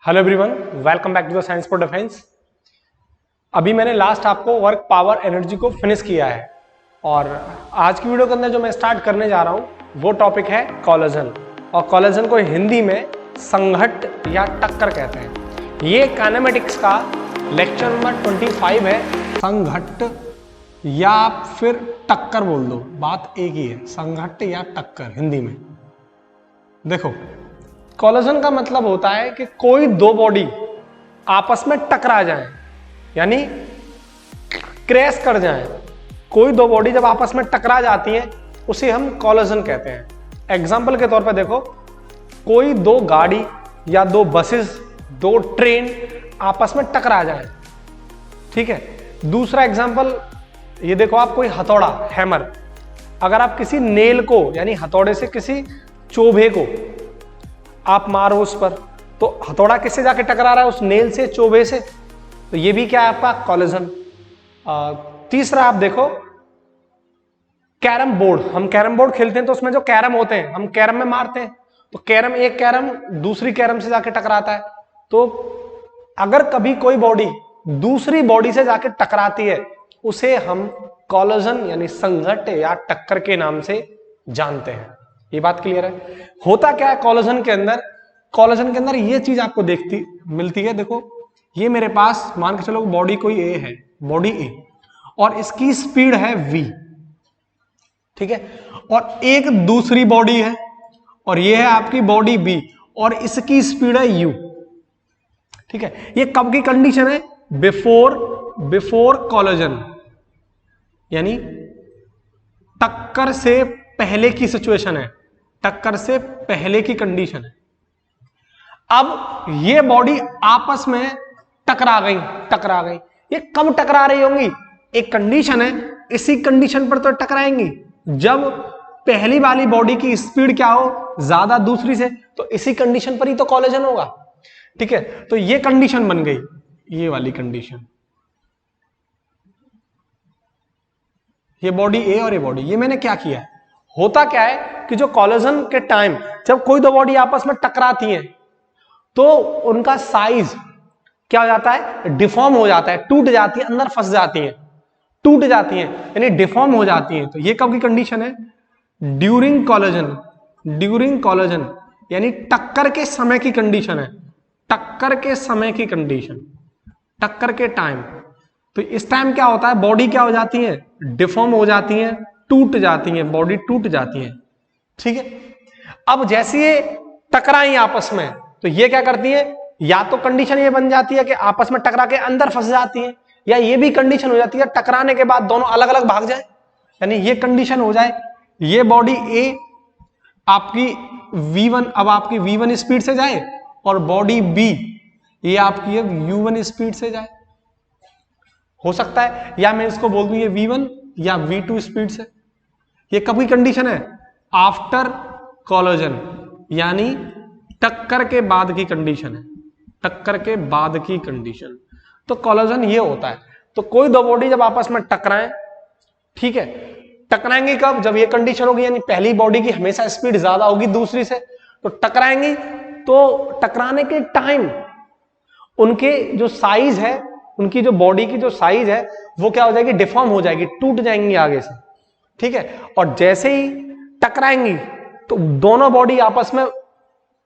Hello everyone, welcome back to the science for defence. अभी मैंने last आपको work power energy को finish किया है और आज की वीडियो के अंदर जो मैं स्टार्ट करने जा रहा हूं वो टॉपिक है कोलिजन। और कोलिजन को हिंदी में संघट्ट या टक्कर कहते हैं। ये काइनेमेटिक्स का लेक्चर नंबर 25 है। संघट्ट या फिर टक्कर बोल दो, बात एक ही है, संघट्ट या टक्कर हिंदी में। देखो, कोलिजन का मतलब होता है कि कोई दो बॉडी आपस में टकरा जाएं, यानी क्रैश कर जाएं। कोई दो बॉडी जब आपस में टकरा जाती हैं उसे हम कोलिजन कहते हैं। एग्जांपल के तौर पे देखो, कोई दो गाड़ी या दो बसेस, दो ट्रेन आपस में टकरा जाएं, ठीक है। दूसरा एग्जांपल ये देखो, आप कोई हथौड़ा, हैमर, अगर आप किसी नेल को यानी हथौड़े से किसी चोभे को आप मारो उस पर, तो हथौड़ा किससे जाके टकरा रहा है? उस नेल से, चोभे से। तो ये भी क्या है आपका कोलिजन। तीसरा आप देखो, कैरम बोर्ड। हम कैरम बोर्ड खेलते हैं तो उसमें जो कैरम होते हैं हम कैरम में मारते हैं, तो कैरम, एक कैरम दूसरी कैरम से जाके टकराता है। तो अगर कभी कोई बॉडी दूसरी बॉडी से जाके टकराती है उसे हम कोलिजन यानी संघट्ट या टक्कर के नाम से जानते हैं। ये बात क्लियर है? होता क्या है कोलिजन के अंदर? कोलिजन के अंदर ये चीज आपको मिलती है। देखो, ये मेरे पास मान के चलो बॉडी कोई ए है, बॉडी ए, और इसकी स्पीड है v, ठीक है। और एक दूसरी बॉडी है और ये है आपकी बॉडी b और इसकी स्पीड है u, ठीक है। ये कब की कंडीशन है? बिफोर कोलिजन, यानी टक्कर से पहले की सिचुएशन है, टक्कर से पहले की कंडीशन है। अब ये बॉडी आपस में टकरा गई। ये कब टकरा रही होंगी? एक कंडीशन है, इसी कंडीशन पर तो टकराएंगी जब पहली वाली बॉडी की स्पीड क्या हो, ज्यादा दूसरी से, तो इसी कंडीशन पर ही तो कोलिजन होगा, ठीक है। तो ये कंडीशन बन गई, ये वाली कंडीशन, ये बॉडी ए और ये बॉडी। ये मैंने क्या किया है, होता क्या है कि जो कोलिजन के टाइम जब कोई दो बॉडी आपस में टकराती हैं तो उनका साइज क्या हो जाता है? डिफॉर्म हो जाता है, टूट जाती है, अंदर फंस जाती है, टूट जाती है, यानी डिफॉर्म हो जाती है। तो ये कब की कंडीशन है? ड्यूरिंग कोलिजन, यानी टक्कर के समय की कंडीशन है, टक्कर के समय की कंडीशन, टक्कर के टाइम। तो इस टाइम क्या होता है? बॉडी क्या हो जाती है? डिफॉर्म हो जाती है, टूट जाती है, बॉडी टूट जाती है, ठीक है। अब जैसे ये टकराई आपस में, तो ये क्या करती है? या तो कंडीशन ये बन जाती है कि आपस में टकरा के अंदर फंस जाती है, या ये भी कंडीशन हो जाती है टकराने के बाद दोनों अलग अलग भाग जाए, यानी ये कंडीशन हो जाए, ये बॉडी ए आपकी v1, अब आपकी v1 स्पीड से जाए, और बॉडी बी ये आपकी u1 स्पीड से जाए। हो सकता है या मैं इसको बोल दूं ये v1 या v2 स्पीड से। ये कब की कंडीशन है? आफ्टर कोलिजन, यानी टक्कर के बाद की कंडीशन है, टक्कर के बाद की कंडीशन। तो कोलिजन ये होता है। तो कोई दो बॉडी जब आपस में टकराएं, ठीक है, टकराएंगी कब? जब ये कंडीशन होगी, यानी पहली बॉडी की हमेशा स्पीड ज्यादा होगी दूसरी से, तो टकराएंगी। तो टकराने के टाइम उनके जो साइज है, उनकी जो बॉडी की जो साइज है वो क्या हो जाएगी? डिफॉर्म हो जाएगी, टूट जाएंगी आगे से, ठीक है। और जैसे ही टकराएंगी तो दोनों बॉडी आपस में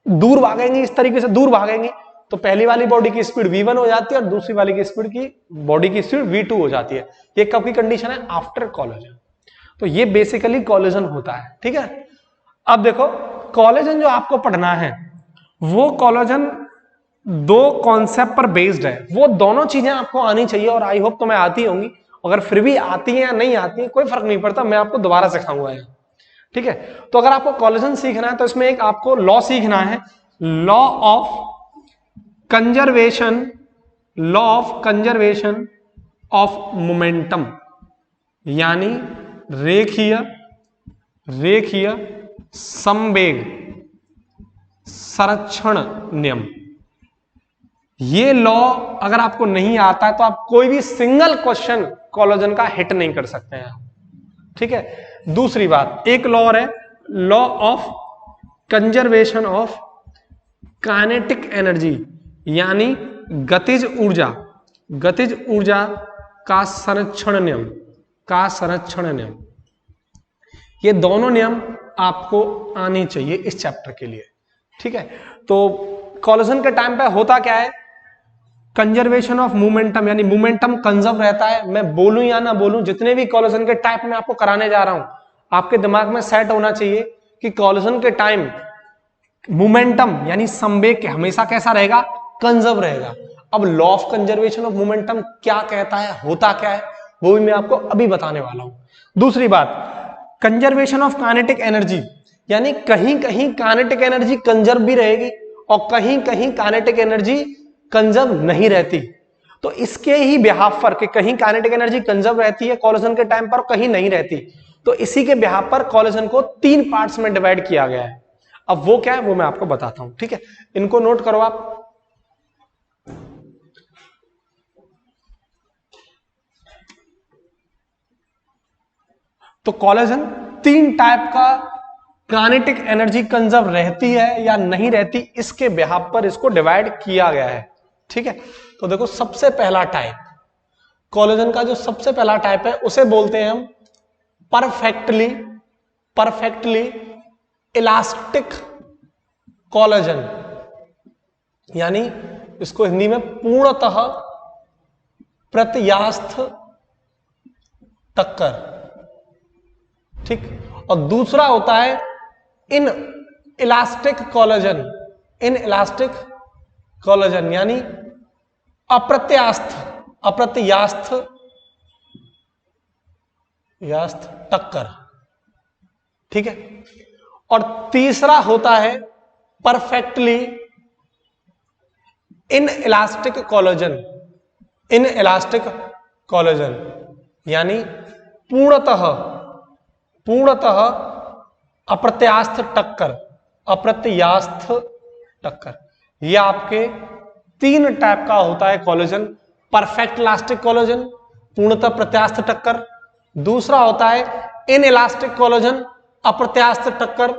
दूर भागेंगी, इस तरीके से दूर भागेंगी। तो पहली वाली बॉडी की स्पीड v1 हो जाती है और दूसरी वाली की स्पीड की बॉडी की स्पीड v2 हो जाती है। ये कब की कंडीशन है? After collision. तो ये बेसिकली कोलिजन होता है, ठीक है। अब देखो, कोलिजन जो आपको पढ़ना है वो कोलिजन दो कॉन्सेप्ट पर बेस्ड है। वो दोनों चीजें आपको आनी चाहिए और आई होप तुम्हें आती होंगी। अगर फिर भी आती है या नहीं आती है कोई फर्क नहीं पड़ता, मैं आपको दोबारा सिखाऊंगा यहाँ, ठीक है। तो अगर आपको कोलिजन सीखना है तो इसमें एक आपको लॉ सीखना है, law of conservation of momentum, यानी रेखीय संवेग संरक्षण नियम। ये लॉ अगर आपको नहीं आता है तो आप कोई भी सिंगल क्वेश्चन कोलिजन का हिट नहीं कर सकते हैं, ठीक है। दूसरी बात, एक लॉ है, law of conservation of kinetic energy, यानी गतिज ऊर्जा, गतिज ऊर्जा का संरक्षण नियम, का संरक्षण नियम, ये दोनों नियम आपको आने चाहिए इस चैप्टर के लिए। ठीक है, तो कोलिजन के टाइम पे होता क्या है, कंजर्वेशन ऑफ मोमेंटम, यानी मोमेंटम कंजर्व रहता है। मैं बोलूं या ना बोलूं, जितने भी कोलिजन के टाइप में आपको कराने जा रहा हूं, आपके दिमाग में सेट होना चाहिए कि कोलिजन के टाइम मोमेंटम यानी संवेग हमेशा कैसा रहेगा, कंजर्व रहेगा। अब law of conservation of momentum क्या कहता है, होता क्या है, वो भी मैं आपको अभी बताने वाला हूं। दूसरी बात, कंजर्वेशन ऑफ काइनेटिक एनर्जी, यानी कहीं कहीं काइनेटिक एनर्जी कंजर्व भी रहेगी और कहीं कहीं काइनेटिक एनर्जी कंजर्व नहीं रहती। तो इसके ही बिहाफ पर कि कहीं काइनेटिक एनर्जी कंजर्व रहती है कोलिजन के टाइम पर, कहीं नहीं रहती, तो इसी के बिहाफ पर कोलिजन को 3 पार्ट्स में डिवाइड किया गया है। अब वो क्या है वो मैं आपको बताता हूं। ठीक है, इनको नोट करो आप। तो कोलिजन 3 टाइप का काइनेटिक एनर्जी कंजर्व रहती है या नहीं रहती, इसके बिहाफ पर इसको डिवाइड किया गया है। ठीक है, तो देखो सबसे पहला टाइप कोलिजन का, जो सबसे पहला टाइप है उसे बोलते हैं हम परफेक्टली इलास्टिक कोलिजन, यानी इसको हिंदी में पूर्णतः प्रत्यास्थ टक्कर। ठीक, और दूसरा होता है इन इलास्टिक कोलिजन, यानी अप्रत्यास्थ टक्कर। ठीक है, और तीसरा होता है परफेक्टली इनइलास्टिक कोलिजन, यानी पूर्णतः अप्रत्यास्थ टक्कर। यह आपके 3 टाइप का होता है कोलिजन। परफेक्ट इलास्टिक कोलिजन, पूर्णतः प्रत्यास्थ टक्कर। दूसरा होता है इनइलास्टिक कोलिजन, अप्रत्यास्थ टक्कर।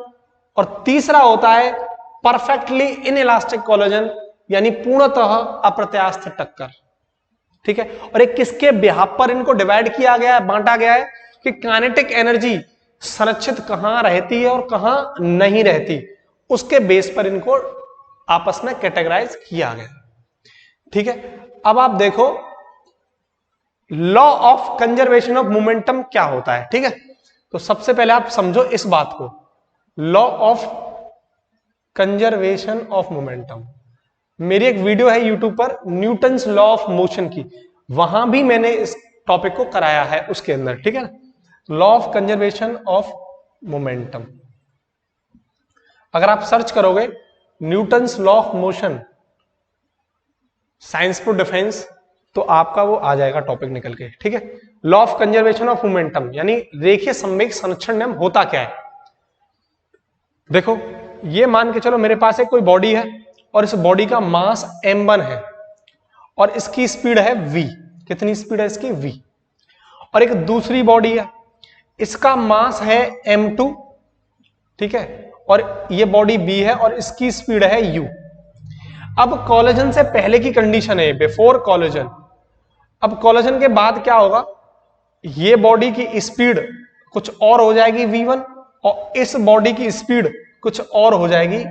और तीसरा होता है परफेक्टली इनइलास्टिक कोलिजन, यानी पूर्णतः अप्रत्यास्थ टक्कर। ठीक है, और एक किसके बिहाफ पर इनको डिवाइड किया गया है, बांटा गया है कि काइनेटिक एनर्जी संरक्षित कहां रहती है और कहां नहीं रहती, उसके बेस पर इनको आपस में कैटेगराइज किया गया। ठीक है, अब आप देखो law of conservation of momentum क्या होता है। ठीक है, तो सबसे पहले आप समझो इस बात को, law of conservation of momentum. मेरी एक वीडियो है यूट्यूब पर न्यूटन्स लॉ ऑफ मोशन की, वहां भी मैंने इस टॉपिक को कराया है उसके अंदर। ठीक है, law of conservation of momentum, अगर आप सर्च करोगे Newton's law of motion science for defence, तो आपका वो आ जाएगा टॉपिक निकल के। ठीक है, law of conservation of momentum यानी रेखीय संवेग संरक्षण नियम होता क्या है। देखो, ये मान के चलो मेरे पास एक कोई बॉडी है और इस बॉडी का मास m1 है और इसकी स्पीड है v। कितनी स्पीड है इसकी, v। और एक दूसरी बॉडी है, इसका मास है m2। ठीक है, और ये बॉडी b है और इसकी स्पीड है u। अब कोलिजन से पहले की कंडीशन है बिफोर कोलिजन। अब कोलिजन के बाद क्या होगा, ये बॉडी की स्पीड कुछ और हो जाएगी v1 और इस बॉडी की स्पीड कुछ और हो जाएगी,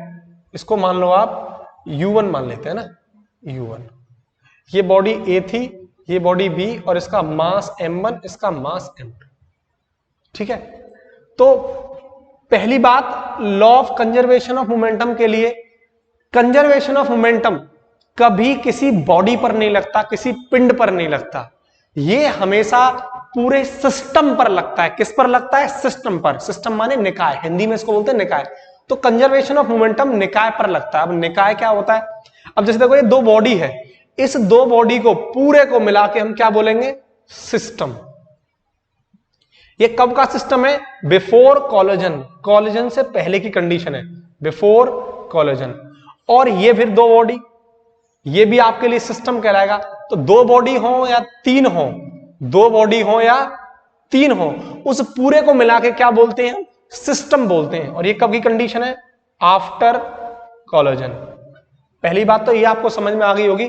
इसको मान लो आप u1 मान लेते हैं ना, u1। ये बॉडी a थी, ये बॉडी b और इसका मास m1, इसका मास m2। ठीक है, तो पहली बात law of conservation of momentum के लिए, कंजर्वेशन ऑफ मोमेंटम कभी किसी बॉडी पर नहीं लगता, किसी पिंड पर नहीं लगता, ये हमेशा पूरे सिस्टम पर लगता है। किस पर लगता है, सिस्टम पर। सिस्टम माने निकाय, हिंदी में इसको बोलते हैं निकाय। तो कंजर्वेशन ऑफ मोमेंटम निकाय पर लगता है। अब निकाय क्या होता है, अब जैसे देखो ये 2 बॉडी है, इस 2 बॉडी को पूरे को मिला के हम क्या बोलेंगे, सिस्टम। ये कब का सिस्टम है, बिफोर कोलिजन, कोलिजन से पहले की कंडीशन है, बिफोर कोलिजन। और ये फिर 2 बॉडी, ये भी आपके लिए सिस्टम कहलाएगा। तो 2 बॉडी हो या 3 हो, 2 बॉडी हो या 3 हो, उस पूरे को मिला के क्या बोलते हैं, सिस्टम बोलते हैं। और ये कब की कंडीशन है, आफ्टर कोलिजन, पहली बात तो ये आपको समझ में आ गई होगी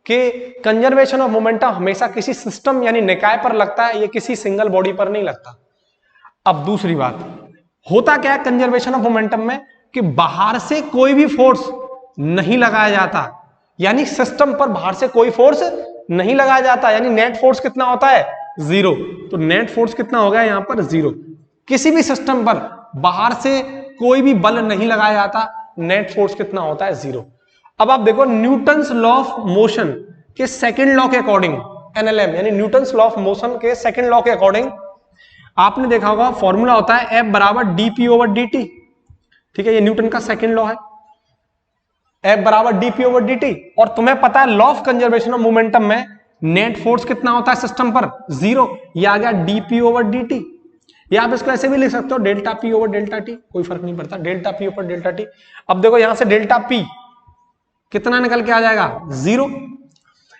कि कंजर्वेशन ऑफ मोमेंटम हमेशा किसी सिस्टम यानी निकाय पर लगता है, ये किसी सिंगल बॉडी पर नहीं लगता। अब दूसरी बात, होता क्या है कंजर्वेशन ऑफ मोमेंटम में कि बाहर से कोई भी फोर्स नहीं लगाया जाता, यानी सिस्टम पर बाहर से कोई फोर्स नहीं लगाया जाता, यानी नेट फोर्स कितना होता है? 0। तो नेट फोर्स कितना हो गया यहां पर? 0। किसी भी सिस्टम पर बाहर से कोई भी बल नहीं लगाया जाता, नेट फोर्स कितना होता है? 0। अब आप देखो न्यूटन्स लॉ ऑफ मोशन के सेकंड लॉ के अकॉर्डिंग, एनएलएम यानी न्यूटन्स लॉ ऑफ मोशन के सेकंड लॉ के अकॉर्डिंग आपने देखा होगा फॉर्मूला होता है F बराबर dp ओवर dt। ठीक है, ये न्यूटन का सेकंड लॉ है, F बराबर dp ओवर dt। और तुम्हें पता है law of conservation of momentum में नेट फोर्स कितना होता है सिस्टम पर? 0। ये आ गया dp ओवर dt। या आप इसको ऐसे भी लिख सकते हो delta p over delta t, कोई फर्क नहीं पड़ता, delta p over delta t। अब देखो यहां से डेल्टा p कितना निकल के आ जाएगा? 0।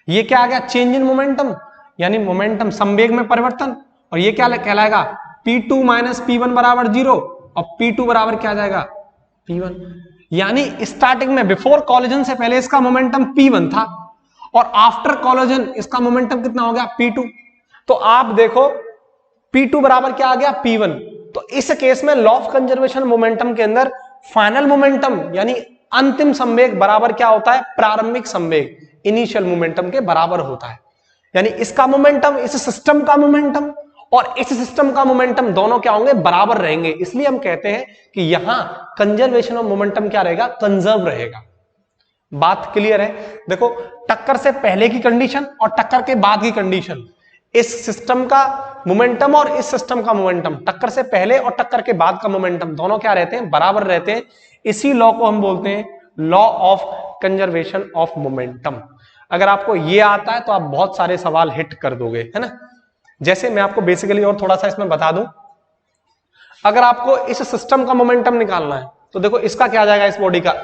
ये क्या आ गया? चेंज इन मोमेंटम, यानी मोमेंटम संवेग में परिवर्तन। और ये क्या कहलाएगा? P2 माइनस P1 बराबर 0। और P2 बराबर क्या आ जाएगा? P1। यानी स्टार्टिंग में बिफोर कॉलिजन से पहले इसका मोमेंटम P1 था और आफ्टर कॉलिजन इसका मोमेंटम कितना हो गया? P2। तो आप देखो P2 बराबर क्या आ गया? P1। तो इस केस में लॉ ऑफ कंजर्वेशन मोमेंटम के अंदर फाइनल मोमेंटम यानी अंतिम संवेग बराबर क्या होता है? प्रारंभिक संवेग, इनिशियल मोमेंटम के बराबर होता है। यानी इसका मोमेंटम, इस सिस्टम का मोमेंटम और इस सिस्टम का मोमेंटम दोनों क्या होंगे? बराबर रहेंगे। इसलिए हम कहते हैं कि यहां कंजर्वेशन ऑफ मोमेंटम क्या रहेगा? कंजर्व रहेगा। बात क्लियर है? देखो टक्कर से पहले की कंडीशन और टक्कर के बाद की कंडीशन, इस सिस्टम का मोमेंटम और इस सिस्टम का मोमेंटम, टक्कर से पहले और टक्कर के बाद का मोमेंटम दोनों क्या रहते हैं? बराबर रहते हैं। इसी लॉ को हम बोलते हैं law of conservation of momentum. अगर आपको ये आता है तो आप बहुत सारे सवाल हिट कर दोगे, है ना। जैसे मैं आपको बेसिकली और थोड़ा सा इसमें बता दूं, अगर आपको इस सिस्टम का मोमेंटम निकालना है तो देखो इसका क्या आ जाएगा? इस बॉडी का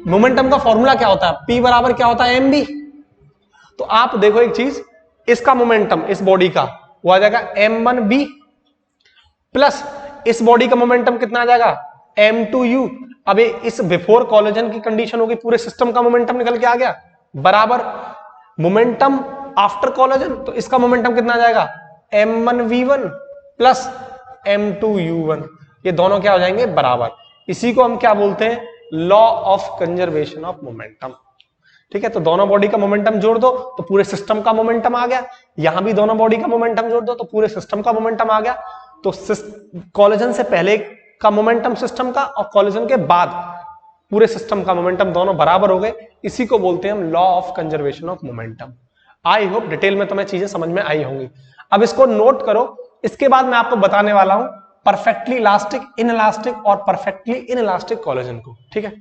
मोमेंटम का फॉर्मूला क्या होता है? P बराबर क्या होता है? mb। तो आप देखो एक चीज, इसका मोमेंटम इस बॉडी का वो आ जाएगा m1b प्लस इस बॉडी का मोमेंटम कितना आ जाएगा? m2u। अब इस बिफोर कॉलिजन की कंडीशन होगी, पूरे सिस्टम का मोमेंटम निकल के आ गया, बराबर मोमेंटम आफ्टर कॉलिजन, तो इसका मोमेंटम कितना आ जाएगा? m1v1 plus m2u1। ये दोनों क्या हो जाएंगे? बराबर। इसी को हम क्या बोलते हैं? Law of conservation of momentum. ठीक है, तो दोनों बॉडी का मोमेंटम जोड़ दो तो पूरे सिस्टम का मोमेंटम आ गया। यहां भी दोनों बॉडी का मोमेंटम जोड़ दो तो पूरे सिस्टम का मोमेंटम आ गया। तो कॉलिजन से पहले का मोमेंटम सिस्टम का और कॉलिजन के बाद पूरे सिस्टम का मोमेंटम दोनों बराबर हो गए। इसी को बोलते हैं हम law of conservation of momentum. I hope detail में तुम्हें चीजें समझ में आई होंगी। अब इसको नोट करो, इसके बाद मैं आपको बताने वाला हूं परफेक्टली इलास्टिक, इनइलास्टिक और परफेक्टली इनइलास्टिक कॉलिजन को। ठीक है,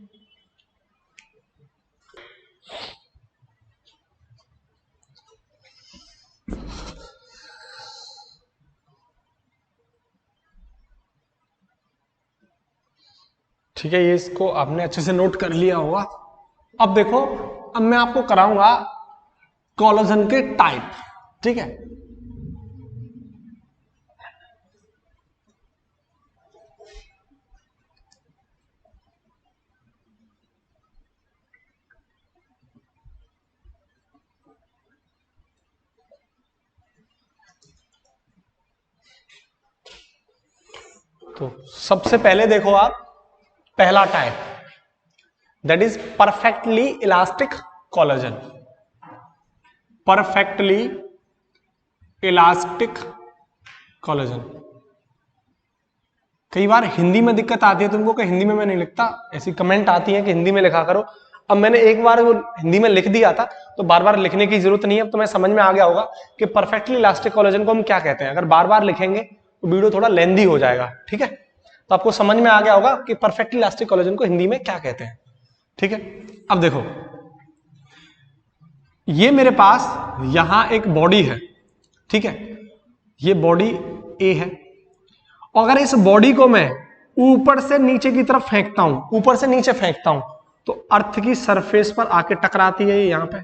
ठीक है, ये इसको आपने अच्छे से नोट कर लिया होगा। अब देखो, अब मैं आपको कराऊंगा कॉलिजन के टाइप। ठीक है, तो सबसे पहले देखो आप, पहला type that is perfectly elastic collision. Perfectly elastic collision. कई बार हिंदी में दिक्कत आती है तुमको कि हिंदी में मैं नहीं लिखता, ऐसी कमेंट आती है कि हिंदी में लिखा करो। अब मैंने एक बार वो हिंदी में लिख दिया था तो बार बार लिखने की जरूरत नहीं है। अब तुम्हें समझ में आ गया होगा कि परफेक्टली इलास्टिक कॉलिजन को हम क्या कहते हैं। अगर बार बार लिखेंगे तो वीडियो थोड़ा लेंदी हो जाएगा। ठीक है, तो आपको समझ में आ गया होगा कि परफेक्टली इलास्टिक कॉलिजन को हिंदी में क्या कहते हैं। ठीक है, अब देखो, ये मेरे पास यहां एक बॉडी है। ठीक है, ये बॉडी ए है। अगर इस बॉडी को मैं ऊपर से नीचे की तरफ फेंकता हूं, ऊपर से नीचे फेंकता हूं, तो अर्थ की सरफेस पर आके टकराती है ये यहां पे,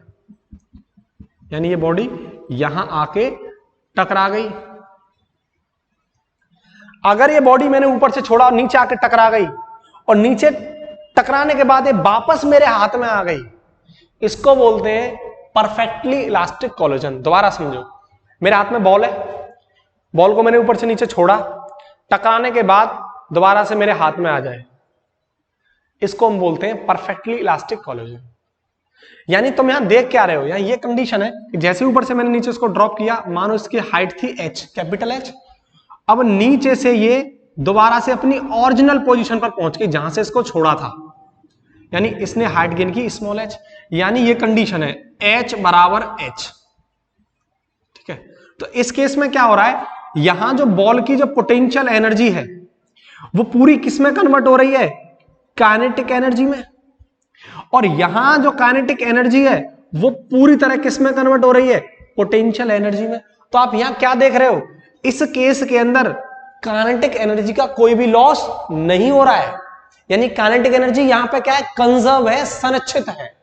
यानी ये बॉडी यहां आके टकरा गई। अगर ये बॉडी मैंने ऊपर से छोड़ा और नीचे आके टकरा गई और नीचे टकराने के बाद ये वापस मेरे हाथ में आ गई, इसको बोलते हैं परफेक्टली इलास्टिक कोलिजन। दोबारा समझो, मेरे हाथ में बॉल है, बॉल को मैंने ऊपर से नीचे छोड़ा, टकराने के बाद दोबारा से मेरे हाथ में आ जाए, इसको हम बोलते हैं परफेक्टली इलास्टिक कोलिजन। यानी तुम यहां देख क्या रहे हो, यहां ये कंडीशन है कि जैसे ऊपर से मैंने नीचे इसको ड्रॉप किया, मानो इसकी हाइट थी h, कैपिटल H, अब नीचे से ये दोबारा से अपनी ओरिजिनल पोजीशन पर पहुंच गई जहां से इसको छोड़ा था, यानी इसने हाइट गेन की स्मॉल h, यानी ये कंडीशन है h बराबर h। ठीक है, तो इस केस में क्या हो रहा है, यहां जो बॉल की जो पोटेंशियल एनर्जी है वो पूरी किस में कन्वर्ट हो रही है, काइनेटिक एनर्जी में, और यहां जो काइनेटिक एनर्जी है वो पूरी तरह किस में कन्वर्ट हो रही है, पोटेंशियल एनर्जी में। तो आप यहां क्या देख रहे हो, इस केस के अंदर काइनेटिक एनर्जी का कोई भी लॉस नहीं हो रहा है, यानी काइनेटिक एनर्जी यहां पे क्या है, कंजर्व है, संरक्षित है।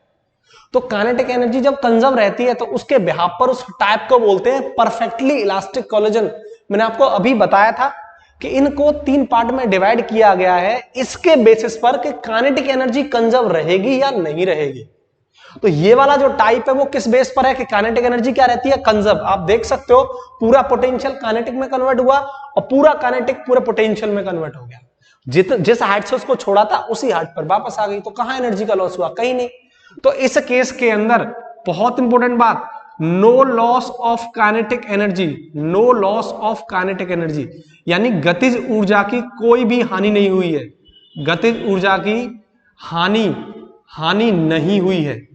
तो काइनेटिक एनर्जी जब कंजर्व रहती है तो उसके बिहाफ पर उस टाइप को बोलते हैं परफेक्टली इलास्टिक कोलिजन। मैंने आपको अभी बताया था कि इनको 3 पार्ट में डिवाइड किया गया है इसके बेसिस पर कि काइनेटिक एनर्जी कंजर्व रहेगी या नहीं रहेगी। तो ये वाला जो टाइप है वो किस बेस पर है कि काइनेटिक एनर्जी क्या रहती है, कंजर्व। आप देख सकते हो पूरा पोटेंशियल काइनेटिक में कन्वर्ट हुआ और पूरा काइनेटिक पूरे पोटेंशियल में कन्वर्ट हो गया। जिस हाइट से उसको छोड़ा था उसी हाइट पर वापस आ गई, तो कहां एनर्जी का लॉस हुआ, कहीं नहीं। तो इस केस के अंदर बहुत इंपॉर्टेंट बात, no loss of kinetic energy, no loss of kinetic energy, यानी गतिज ऊर्जा की कोई भी हानि नहीं हुई है, गतिज ऊर्जा की हानि नहीं हुई है।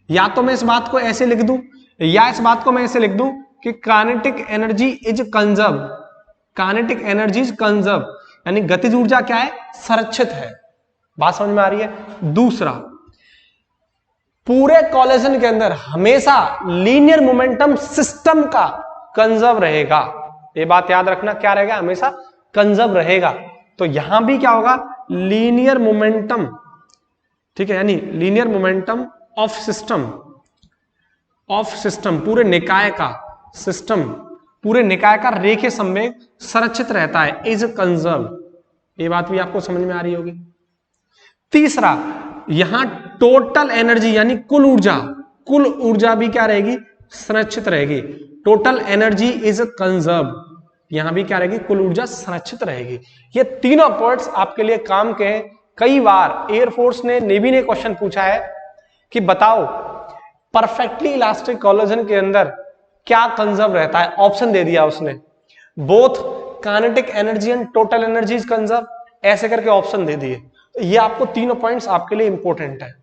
या तो मैं इस बात को ऐसे लिख दूं या इस बात को मैं ऐसे लिख दूं कि kinetic energy is conserve, kinetic energy is conserve, यानी गतिज ऊर्जा क्या है, संरक्षित है। बात समझ में आ रही है। दूसरा, पूरे कोलिजन के अंदर हमेशा लीनियर मोमेंटम सिस्टम का कंजर्व रहेगा, ये बात याद रखना, क्या रहेगा, हमेशा कंजर्व रहेगा। तो यहां भी क्या होगा, लीनियर मोमेंटम, ठीक है, यानी लीनियर मोमेंटम ऑफ सिस्टम, पूरे निकाय का सिस्टम, पूरे निकाय का रेखीय संवेग संरक्षित रहता है, इज कंजर्व। ये बात भी आपको समझ में आ रही होगी। तीसरा, यहां टोटल एनर्जी यानी कुल ऊर्जा भी क्या रहेगी, संरक्षित रहेगी। टोटल एनर्जी इज कंजर्व, यहां भी क्या रहेगी, कुल ऊर्जा संरक्षित रहेगी। ये तीनों पॉइंट्स आपके लिए काम के हैं। कई बार एयरफोर्स ने, नेवी ने क्वेश्चन पूछा है कि बताओ परफेक्टली इलास्टिक कोलिजन के अंदर क्या कंजर्व रहता है, ऑप्शन दे दिया उसने, both kinetic energy and total energy is conserve, ऐसे करके ऑप्शन दे दिए। ये आपको तीनों पॉइंट्स आपके लिए इंपॉर्टेंट है।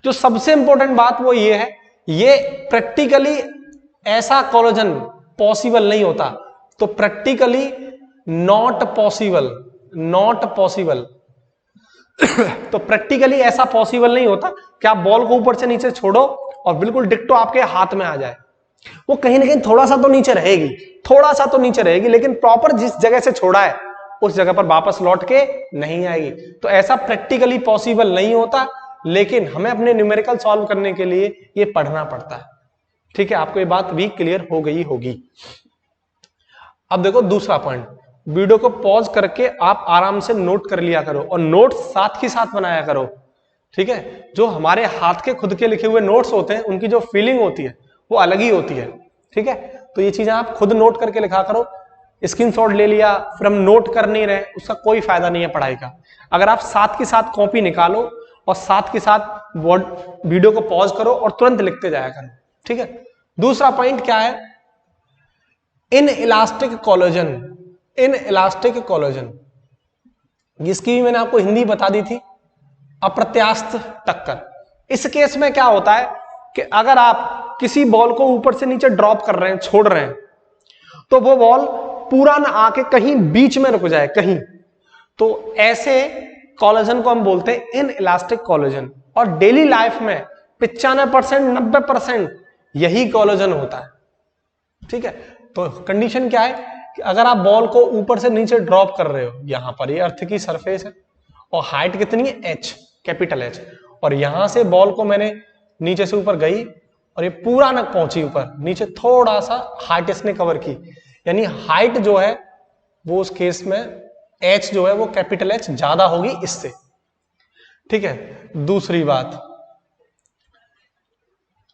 जो सबसे इंपॉर्टेंट बात वो ये है, ये प्रैक्टिकली ऐसा कोलिजन पॉसिबल नहीं होता, तो प्रैक्टिकली नॉट पॉसिबल तो प्रैक्टिकली ऐसा पॉसिबल नहीं होता कि आप बॉल को ऊपर से नीचे छोड़ो और बिल्कुल डिक्टो आपके हाथ में आ जाए। वो कहीं ना कहीं थोड़ा सा तो नीचे रहेगी, लेकिन प्रॉपर जिस जगह से छोड़ा है उस जगह पर वापस लौट के नहीं आएगी। तो ऐसा प्रैक्टिकली पॉसिबल नहीं होता, लेकिन हमें अपने न्यूमेरिकल सॉल्व करने के लिए ये पढ़ना पड़ता है। ठीक है, आपको ये बात भी क्लियर हो गई होगी। अब देखो दूसरा पॉइंट, वीडियो को पॉज करके आप आराम से नोट कर लिया करो और नोट साथ ही साथ बनाया करो। ठीक है, जो हमारे हाथ के खुद के लिखे हुए नोट्स होते हैं उनकी जो फीलिंग होती है वो अलग ही होती है। ठीक है, तो ये चीजें आप खुद नोट करके लिखा करो। स्क्रीनशॉट ले लिया फिर हम नोट कर नहीं रहे, उसका कोई फायदा नहीं है पढ़ाई का। अगर आप साथ के साथ कॉपी निकालो और साथ के साथ वीडियो को पॉज करो और तुरंत लिखते जाया करो। ठीक है, दूसरा पॉइंट क्या है, इन इलास्टिक कोलिजन, जिसकी भी मैंने आपको हिंदी बता दी थी, अप्रत्यास्थ टक्कर। इस केस में क्या होता है कि अगर आप किसी बॉल को ऊपर से नीचे ड्रॉप कर रहे हैं, छोड़ रहे हैं, तो वो बॉल पूरा ना आके कहीं बीच में रुक जाए कहीं, तो ऐसे कोलिजन को हम बोलते हैं इन इलास्टिक कोलिजन। और डेली लाइफ में 95% 90% यही कोलिजन होता है। ठीक है, तो कंडीशन क्या है कि अगर आप बॉल को ऊपर से नीचे ड्रॉप कर रहे हो, यहां पर ये अर्थ की सरफेस है और हाइट कितनी है, h, कैपिटल H, और यहां से बॉल को मैंने नीचे से ऊपर गई और ये पूरा ना पहुंची ऊपर, नीचे थोड़ा सा हाइट इसने कवर की, यानी हाइट जो है वो उस केस में h जो है वो कैपिटल H ज्यादा होगी इससे। ठीक है। दूसरी बात,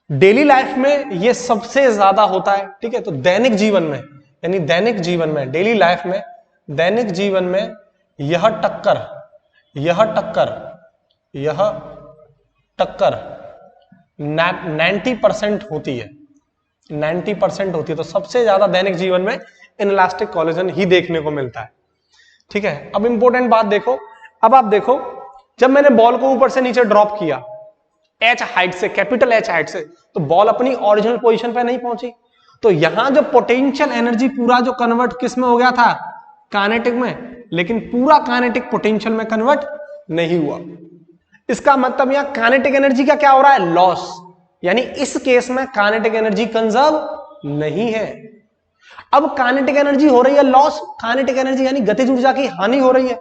डेली लाइफ में ये सबसे ज्यादा होता है, ठीक है। तो दैनिक जीवन में, यानी दैनिक जीवन में, डेली लाइफ में, दैनिक जीवन में यह टक्कर 90% होती है, 90% होती है। तो सबसे ज्यादा दैनिक जीवन में इनइलास्टिक कोलेजन ही देखने को मिलता है, ठीक है। अब इंपॉर्टेंट बात देखो, अब आप देखो, जब मैंने बॉल को ऊपर से नीचे ड्रॉप किया H हाइट से, कैपिटल H हाइट से, तो बॉल अपनी ओरिजिनल पोजीशन पे नहीं पहुंची। तो यहां जो पोटेंशियल एनर्जी पूरा जो कन्वर्ट किस में हो गया था, काइनेटिक में, लेकिन पूरा काइनेटिक पोटेंशियल में कन्वर्ट नहीं हुआ। इसका मतलब यहां काइनेटिक एनर्जी का क्या हो रहा है, लॉस। यानी इस केस में काइनेटिक एनर्जी कंजर्व नहीं है। अब काइनेटिक एनर्जी हो रही है लॉस, काइनेटिक एनर्जी यानी गतिज ऊर्जा की हानि हो रही है।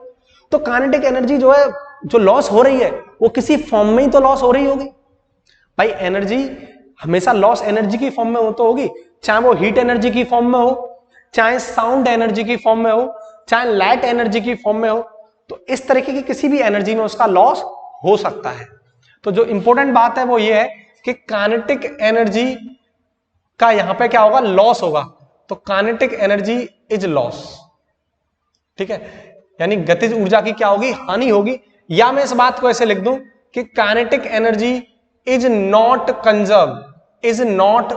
तो काइनेटिक एनर्जी जो है, जो लॉस हो रही है, वो किसी फॉर्म में ही तो लॉस हो रही होगी भाई। एनर्जी हमेशा लॉस एनर्जी की फॉर्म में हो तो होगी, चाहे वो हीट एनर्जी की फॉर्म में हो, चाहे साउंड एनर्जी की फॉर्म में हो, चाहे लाइट एनर्जी की फॉर्म में हो। तो इस तरीके की किसी भी एनर्जी में उसका लॉस हो सकता है। तो जो इंपॉर्टेंट बात है वो ये है कि काइनेटिक एनर्जी का यहां पे क्या होगा, लॉस होगा। तो काइनेटिक एनर्जी इज लॉस, ठीक है। यानी गतिज ऊर्जा की क्या होगी, हानि होगी। या मैं इस बात को ऐसे लिख दूं कि kinetic energy is not conserve, is not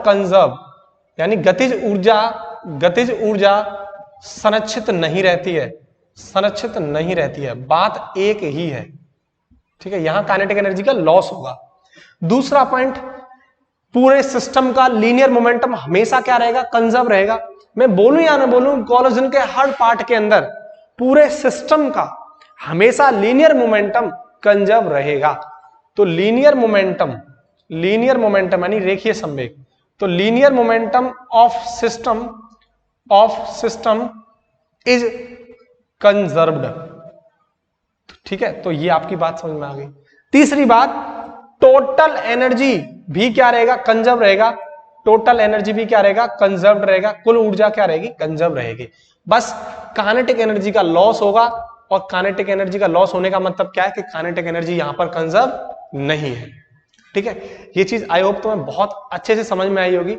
conserve, यानी गतिज ऊर्जा संरक्षित नहीं रहती है, संरक्षित नहीं रहती है। बात एक ही है, ठीक है। यहां काइनेटिक एनर्जी का लॉस होगा। दूसरा पॉइंट, पूरे सिस्टम का लीनियर मोमेंटम हमेशा क्या रहेगा, कंजर्व रहेगा। मैं बोलूं या ना बोलूं, कोलिजन के हर पार्ट के अंदर पूरे सिस्टम का हमेशा लीनियर मोमेंटम कंजर्व रहेगा। तो लीनियर मोमेंटम यानी रेखीय संवेग, तो linear momentum of system is conserved, ठीक है। तो ये आपकी बात समझ में आ गई। तीसरी बात, टोटल एनर्जी भी क्या रहेगा, कंजर्व रहेगा। टोटल एनर्जी भी क्या रहेगा, कंजर्व रहेगा। कुल ऊर्जा क्या रहेगी, कंजर्व रहेगी। बस काइनेटिक एनर्जी का लॉस होगा, और काइनेटिक एनर्जी का लॉस होने का मतलब क्या है कि काइनेटिक एनर्जी यहां पर कंजर्व नहीं है, ठीक है। ये चीज आई होप तुम्हें बहुत अच्छे से समझ में आई होगी।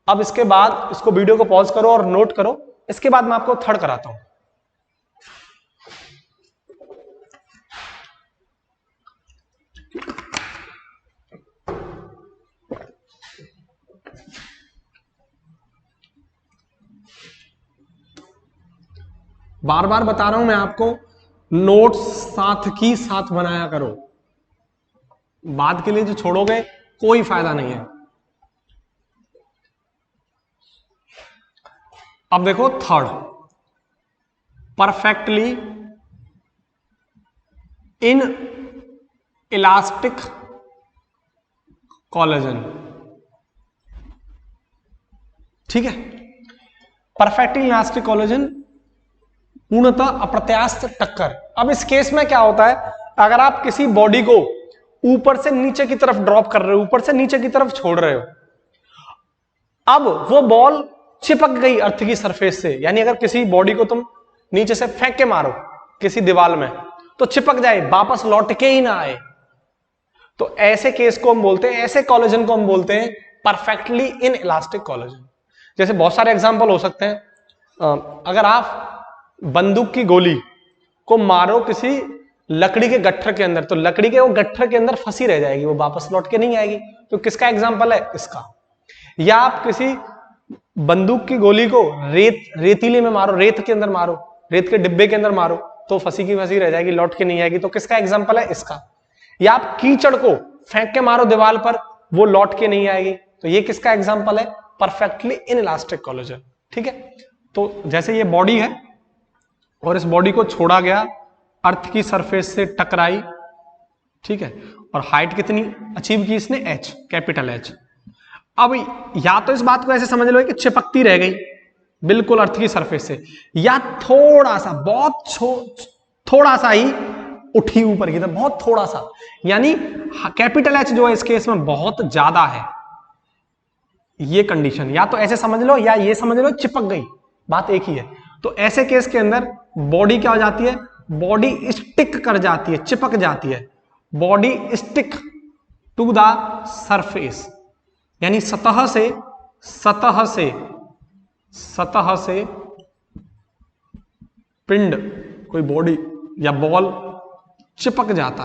अब इसके बाद इसको वीडियो को पॉज करो और नोट करो। इसके बाद मैं आपको थर्ड कराता हूं। बार बार बता रहा हूं मैं आपको, नोट्स साथ की साथ बनाया करो। बाद के लिए जो छोड़ोगे कोई फायदा नहीं है। अब देखो third, perfectly in elastic collagen, ठीक है। परफेक्टली इलास्टिक कोलेजन, पूर्णतः अप्रत्याशित टक्कर। अब इस केस में क्या होता है, अगर आप किसी बॉडी को ऊपर से नीचे की तरफ ड्रॉप कर रहे हो, ऊपर से नीचे की तरफ छोड़ रहे हो, अब वो बॉल चिपक गई अर्थ की सरफेस से। यानी अगर किसी बॉडी को तुम नीचे से फेंक के मारो किसी दीवार में, तो चिपक जाए, वापस लौट के ही ना आए। तो ऐसे केस को हम बोलते हैं, ऐसे कोलेजन को हम बोलते हैं परफेक्टली इन इलास्टिक कोलेजन। जैसे बहुत सारे एग्जांपल हो सकते हैं। अगर आप बंदूक की गोली को मारो किसी लकड़ी के गट्ठर के अंदर, तो लकड़ी के वो गट्ठर के अंदर फंसी रह जाएगी, वो वापस लौट के नहीं आएगी। तो किसका एग्जांपल है, इसका। या आप किसी बंदूक की गोली को रेतीले में मारो, रेत के अंदर मारो, रेत के डिब्बे के अंदर मारो, तो फंसी की फंसी रह जाएगी, लौट के नहीं आएगी। तो किसका एग्जांपल है, इसका। या आप कीचड़ को फेंक के मारो दीवार पर, वो लौट के नहीं आएगी, तो ये किसका एग्जांपल है, परफेक्टली इन इलास्टिक कोलेजन, ठीक है। तो जैसे ये बॉडी है और इस बॉडी को छोड़ा गया, अर्थ की सरफेस से टकराई, ठीक है, और हाइट कितनी अचीव की इसने, h, कैपिटल H। अब या तो इस बात को ऐसे समझ लो कि चिपकती रह गई बिल्कुल अर्थ की सरफेस से, या थोड़ा सा, बहुत थोड़ा सा ही उठी ऊपर की तरफ, बहुत थोड़ा सा। यानी कैपिटल H जो है इस केस में बहुत ज्यादा है, ये कंडीशन। या तो ऐसे समझ लो या ये समझ लो चिपक गई, बात एक ही है। तो ऐसे केस के अंदर बॉडी क्या हो जाती है, बॉडी स्टिक कर जाती है, चिपक जाती है, body stick to the surface, यानी सतह से पिंड, कोई बॉडी या बॉल चिपक जाता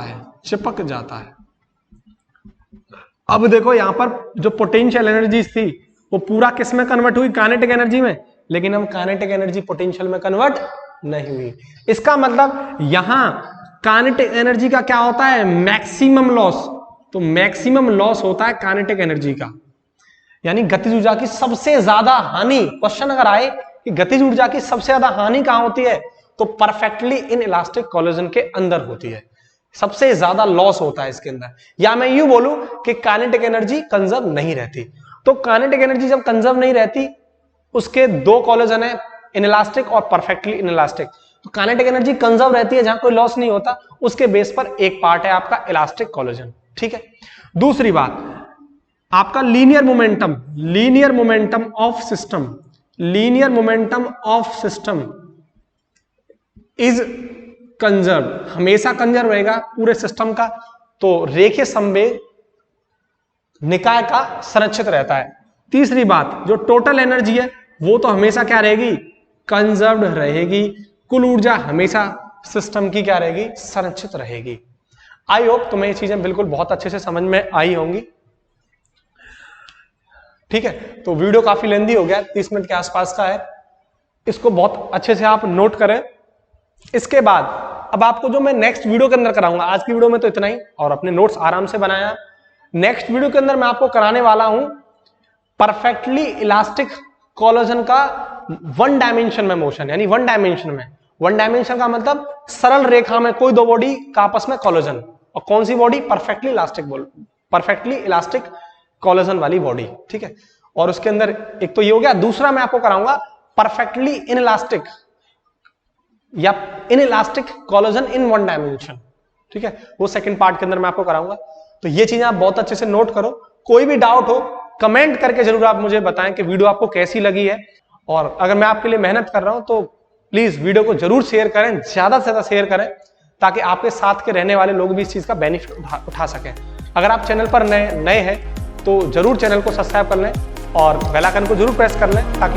है। अब देखो यहां पर जो पोटेंशियल एनर्जी थी वो पूरा किस में कन्वर्ट हुई, काइनेटिक एनर्जी में, लेकिन हम काइनेटिक एनर्जी पोटेंशियल में कन्वर्ट नहीं हुई। इसका मतलब यहां काइनेटिक एनर्जी का क्या होता है, मैक्सिमम लॉस। तो मैक्सिमम लॉस होता है काइनेटिक एनर्जी का, यानी गतिज ऊर्जा की सबसे ज्यादा हानि। क्वेश्चन अगर आए कि गतिज ऊर्जा की सबसे ज्यादा हानि कहां होती है, तो परफेक्टली इन इलास्टिक कोलिजन के अंदर होती है, सबसे ज्यादा लॉस होता है इसके अंदर। या मैं यूं बोलूं कि काइनेटिक एनर्जी कंजर्व नहीं रहती। तो काइनेटिक एनर्जी जब कंजर्व नहीं रहती, उसके दो कोलिजन है, इनइलास्टिक और परफेक्टली इनइलास्टिक। तो काइनेटिक एनर्जी कंजर्व रहती है, जहां कोई लॉस नहीं होता, उसके बेस पर एक पार्ट है आपका इलास्टिक कोलिजन। ठीक है। दूसरी बात, आपका linear momentum of system is conserve, हमेशा कंजर्व रहेगा पूरे सिस्टम का। तो रेखीय संवेग निकाय का संरक्षित रहता है। तीसरी बात, जो टोटल एनर्जी है वो तो हमेशा क्या रहेगी, कंजर्व्ड रहेगी। कुल ऊर्जा हमेशा सिस्टम की क्या रहेगी, संरक्षित रहेगी। आई होप तुम्हें ये चीजें बिल्कुल बहुत अच्छे से समझ में आई होंगी। ठीक है, तो वीडियो काफी लेंदी हो गया, 30 मिनट के आसपास का है, इसको बहुत अच्छे से आप नोट करें। इसके बाद अब आपको जो मैं नेक्स्ट वीडियो के अंदर कराऊंगा, आज की वीडियो में तो इतना ही, और अपने नोट्स आराम से बनाया। नेक्स्ट वीडियो के अंदर मैं आपको कराने वाला हूं परफेक्टली इलास्टिक कोलिजन का वन डायमेंशन में मोशन, यानी वन डायमेंशन का मतलब सरल रेखा में कोई दो बॉडी का आपस में कोलिजन। और कौन सी बॉडी, परफेक्टली इलास्टिक कोलिजन वाली बॉडी। ठीक है, और उसके अंदर एक तो ये हो गया। दूसरा मैं आपको कराऊंगा परफेक्टली इनइलास्टिक या inelastic collision in one dimension. ठीक है, वो सेकंड पार्ट के अंदर मैं आपको कराऊंगा। तो ये चीजें आप बहुत अच्छे से नोट करो। कोई भी डाउट हो कमेंट करके जरूर आप मुझे बताएं कि वीडियो आपको कैसी लगी है। और अगर मैं आपके लिए मेहनत कर रहा हूं तो प्लीज वीडियो को जरूर शेयर करें, ज्यादा से ज्यादा शेयर करें, ताकि आपके साथ के रहने वाले लोग भी इस चीज का बेनिफिट उठा सकें। अगर आप चैनल पर नए हैं तो जरूर चैनल को सब्सक्राइब कर लें और बेल आइकन को जरूर प्रेस कर लें, ताकि